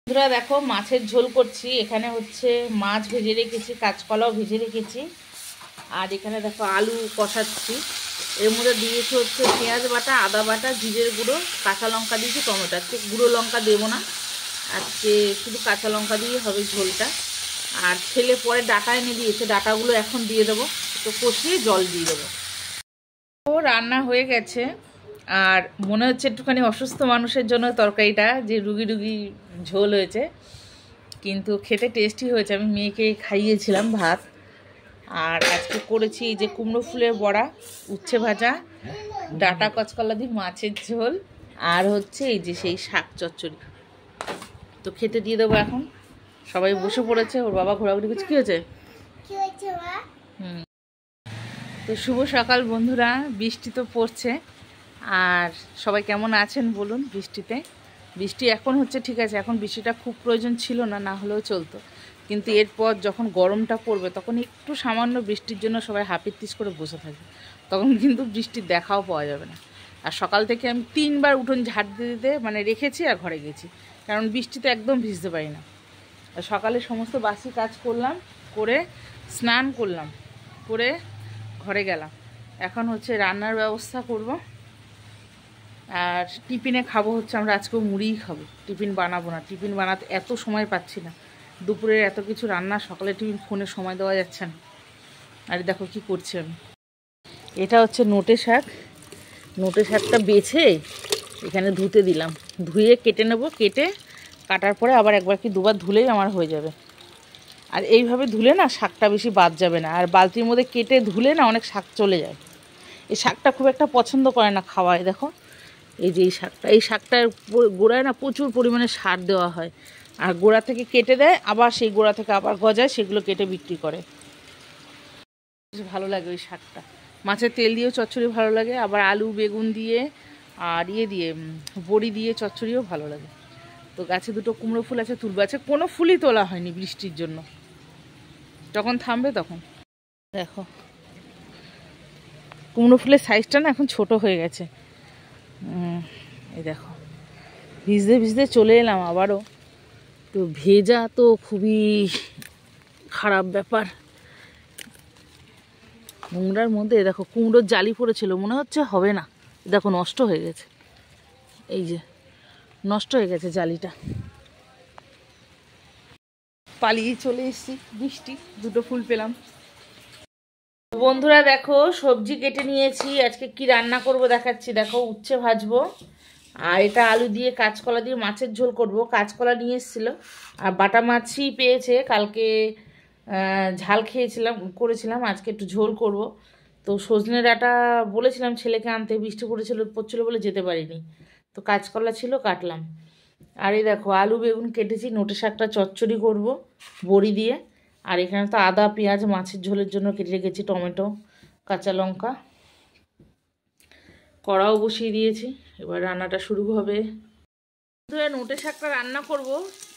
বন্ধুরা দেখো মাছের ঝোল করছি। এখানে হচ্ছে মাছ ভেজে রেখেছি, কাঁচকলাও ভেজে রেখেছি, আর এখানে দেখো আলু কষাচ্ছি। এর মধ্যে দিয়েছি হচ্ছে পেঁয়াজ বাটা, আদা বাটা, জিরের গুঁড়ো, কাঁচা লঙ্কা দিয়েছি, টমেটো। আজকে গুঁড়ো লঙ্কা দেবো না, আজকে শুধু কাঁচা লঙ্কা দিয়ে হবে ঝোলটা। আর ছেলে পরে ডাটা এনে দিয়েছে, ডাটাগুলো এখন দিয়ে দেবো, তো কষিয়ে জল দিয়ে দেবো। ও রান্না হয়ে গেছে। আর মনে হচ্ছে একটুখানি অসুস্থ মানুষের জন্য তরকারিটা, যে রুগী রুগী ঝোল হয়েছে, কিন্তু খেতে টেস্টি হয়েছে। আমি মেয়েকে খাইয়েছিলাম ভাত। আর আজকে করেছি এই যে কুমড়ো ফুলের বড়া, উচ্ছে ভাজা, ডাটা কচকলা দিয়ে মাছের ঝোল, আর হচ্ছে এই যে সেই শাক চচ্চড়ি। তো খেতে দিয়ে দেবো এখন। সবাই বসে পড়েছে, ওর বাবা ঘোরাঘুরি করছে। কী হয়েছে? তো শুভ সকাল বন্ধুরা। বৃষ্টি তো পড়ছে, আর সবাই কেমন আছেন বলুন বৃষ্টিতে। বৃষ্টি এখন হচ্ছে ঠিক আছে, এখন বৃষ্টিটা খুব প্রয়োজন ছিল না, না হলেও চলতো। কিন্তু এরপর যখন গরমটা পড়বে তখন একটু সামান্য বৃষ্টির জন্য সবাই হাপিত্তিস করে বসে থাকবে, তখন কিন্তু বৃষ্টির দেখাও পাওয়া যাবে না। আর সকাল থেকে আমি 3বার উঠোন ঝাড় দিতে রেখেছি আর ঘরে গেছি, কারণ বৃষ্টিতে একদম ভিজতে পারি না। আর সকালে সমস্ত বাসি কাজ করলাম, করে স্নান করলাম, করে ঘরে গেলাম। এখন হচ্ছে রান্নার ব্যবস্থা করব। আর টিফিনে খাবো হচ্ছে, আমরা আজকেও মুড়িই খাবো, টিফিন বানাবো না। টিফিন বানাতে এত সময় পাচ্ছি না, দুপুরের এত কিছু রান্না, সকালে টিফিন ফোনে সময় দেওয়া যাচ্ছে না। আর দেখো কি করছি আমি। এটা হচ্ছে নোটে শাক। নোটে শাকটা বেছে এখানে ধুতে দিলাম, ধুয়ে কেটে নেব। কেটে কাটার পরে আবার একবার কি দুবার ধুলেই আমার হয়ে যাবে। আর এইভাবে ধুলে না শাকটা বেশি বাদ যাবে না, আর বালতির মধ্যে কেটে ধুলে না অনেক শাক চলে যায়। এই শাকটা খুব একটা পছন্দ করে না খাওয়ায়। দেখো এই যে এই শাকটার গোড়ায় না প্রচুর পরিমাণে সার দেওয়া হয়, আর গোড়া থেকে কেটে দেয়, আবার সেই গোড়া থেকে আবার গজায়, সেগুলো কেটে বিক্রি করে। বেশ ভালো লাগে ওই শাকটা। মাছের তেল দিয়েও চচ্চড়ি ভালো লাগে, আবার আলু বেগুন দিয়ে আর দিয়ে বড়ি দিয়ে চচ্চড়িও ভালো লাগে। তো গাছে দুটো কুমড়ো ফুল আছে, তুলবো। আছে কোনো ফুলই তোলা হয়নি বৃষ্টির জন্য, যখন থামবে তখন। দেখো কুমড়ো ফুলের সাইজটা না এখন ছোট হয়ে গেছে। এই দেখো ভিজতে ভিজতে চলে এলাম আবারও। তো ভেজা তো খুবই খারাপ ব্যাপার। নোংরার মধ্যে দেখো কুমড়োর জালি পড়েছিল, মনে হচ্ছে হবে না, দেখো নষ্ট হয়ে গেছে। এই যে নষ্ট হয়ে গেছে জালিটা। পালিয়ে চলে এসেছি, বৃষ্টি, দুটো ফুল পেলাম। বন্ধুরা দেখো সবজি কেটে নিয়েছি, আজকে কি রান্না করব দেখাচ্ছি। দেখো উচ্ছে ভাজবো, আর এটা আলু দিয়ে কাঁচকলা দিয়ে মাছের ঝোল করব। কাঁচকলা নিয়ে এসেছিলো, আর বাটা মাছই পেয়েছে, কালকে ঝাল করেছিলাম, আজকে একটু ঝোল করব। তো সজনে ডাঁটা বলেছিলাম ছেলেকে আনতে, বৃষ্টি পড়ছিল বলে যেতে পারিনি। তো কাঁচকলা ছিল, কাটলাম। আর এই দেখো আলু বেগুন কেটেছি, নোটে শাকটা চচ্চড়ি করব বড়ি দিয়ে। আর এখানে তো আদা পেঁয়াজ মাছের ঝোলের জন্য কেটে রেখেছি, টমেটো, কাঁচা লঙ্কা। কড়াও বসিয়ে দিয়েছি, এবার রান্নাটা শুরু হবে। নোটে শাকটা রান্না করব।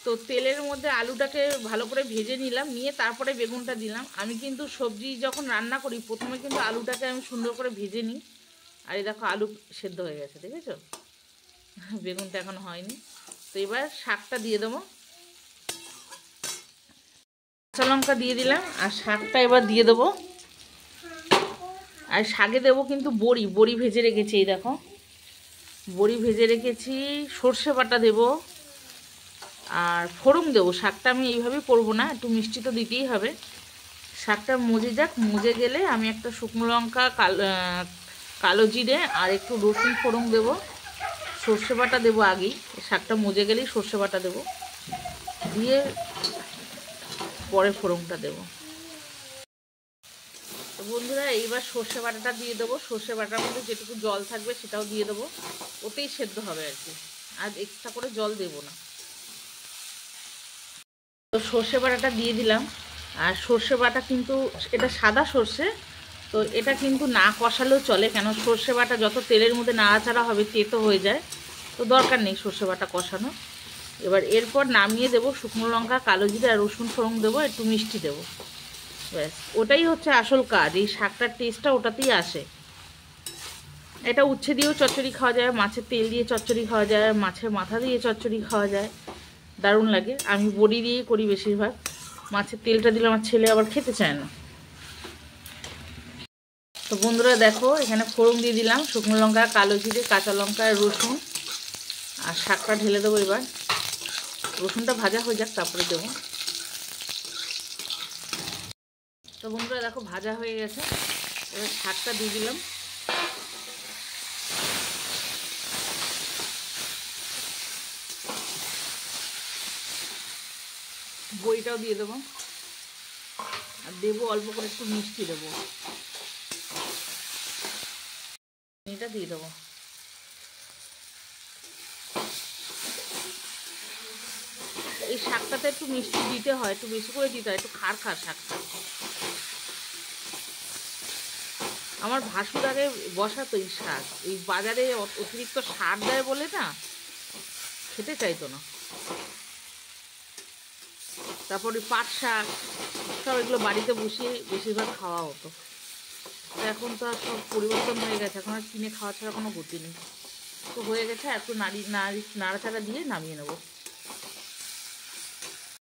তো তেলের মধ্যে আলুটাকে ভালো করে ভেজে নিলাম, নিয়ে তারপরে বেগুনটা দিলাম। আমি কিন্তু সবজি যখন রান্না করি প্রথমে কিন্তু আলুটাকে আমি সুন্দর করে ভেজে নিই। আর এই দেখো আলু সেদ্ধ হয়ে গেছে, দেখেছো? বেগুনটা এখন হয়নি। তো এবার শাকটা দিয়ে দেবো, কাঁচা লঙ্কা দিয়ে দিলাম, আর শাকটা এবার দিয়ে দেবো। আর শাকে দেবো কিন্তু বড়ি ভেজে রেখেছি। এই দেখো বড়ি ভেজে রেখেছি, সর্ষে বাটা দেবো, আর ফোড়ন দেবো। শাকটা আমি এইভাবেই করবো না, একটু মিষ্টি তো দিতেই হবে। শাকটা মজে যাক, মজে গেলে আমি একটা শুকনো লঙ্কা, কালো জিরে আর একটু রসুন ফোড়ন দেবো। সর্ষে বাটা দেবো আগেই, শাকটা মজে গেলেই সর্ষে বাটা দেবো, দিয়ে পরে ফোড়নটা দেবো। তো বন্ধুরা এইবার সর্ষে বাটাটা দিয়ে দেবো। সর্ষে বাটার মধ্যে যেটুকু জল থাকবে সেটাও দিয়ে দেবো, ওতেই সেদ্ধ হবে আর কি, আর এক্সট্রা করে জল দেবো না। তো সর্ষে বাটাটা দিয়ে দিলাম। আর সর্ষে বাটা কিন্তু এটা সাদা সর্ষে, তো এটা কিন্তু না কষালেও চলে, কেন সর্ষে বাটা যত তেলের মধ্যে নাড়াচাড়া হবে তেতো হয়ে যায়, তো দরকার নেই সর্ষে বাটা কষানো। এবার এরপর নামিয়ে দেবো, শুকনো লঙ্কা, কালো জিরে আর রসুন ফোড়ন দেবো, একটু মিষ্টি দেবো, ব্যাস। ওটাই হচ্ছে আসল কাজ, এই শাকটার টেস্টটা ওটাতেই আসে। এটা উচ্ছে দিয়েও চচ্চড়ি খাওয়া যায়, মাছের তেল দিয়ে চচ্চড়ি খাওয়া যায়, মাছের মাথা দিয়ে চচ্চড়ি খাওয়া যায়। দারুণ লাগে। আমি বড়ি দিয়েই করি বেশিরভাগ। মাছের তেলটা দিলে আমার ছেলে আবার খেতে চায় না। তো বন্ধুরা দেখো, এখানে ফোড়ন দিয়ে দিলাম শুকনো লঙ্কা, কালো জিরে, কাঁচা লঙ্কা, রসুন, আর শাকটা ঢেলে দেবো। এবার রসুনটা ভাজা হয়ে যাক, তারপরে দেবো। তো বন্ধুরা দেখো, ভাজা হয়ে গেছে। এবার শাকটা দিয়ে দিলাম। বড়িটাও দিয়ে দেবো, আর দেবো অল্প করে একটু মিষ্টি দেবো। এটা দিয়ে দেবো। এই শাকটাতে একটু মিষ্টি দিতে হয়, একটু বেশি করে দিতে হয়, একটু খার শাকটা। আমার ভাসুর আগে বসাতো এই শাক, এই বাজারে অতিরিক্ত সার দেয় বলে না, খেতে চাইতো না। তারপরে পাট শাক সব এগুলো বাড়িতে বসিয়ে বেশিরভাগ খাওয়া হতো। এখন তো আর সব পরিবর্তন হয়ে গেছে, এখন আর কিনে খাওয়া ছাড়া কোনো গতি নেই। তো হয়ে গেছে, একটু নাড়াচাড়া দিয়ে নামিয়ে নেবো।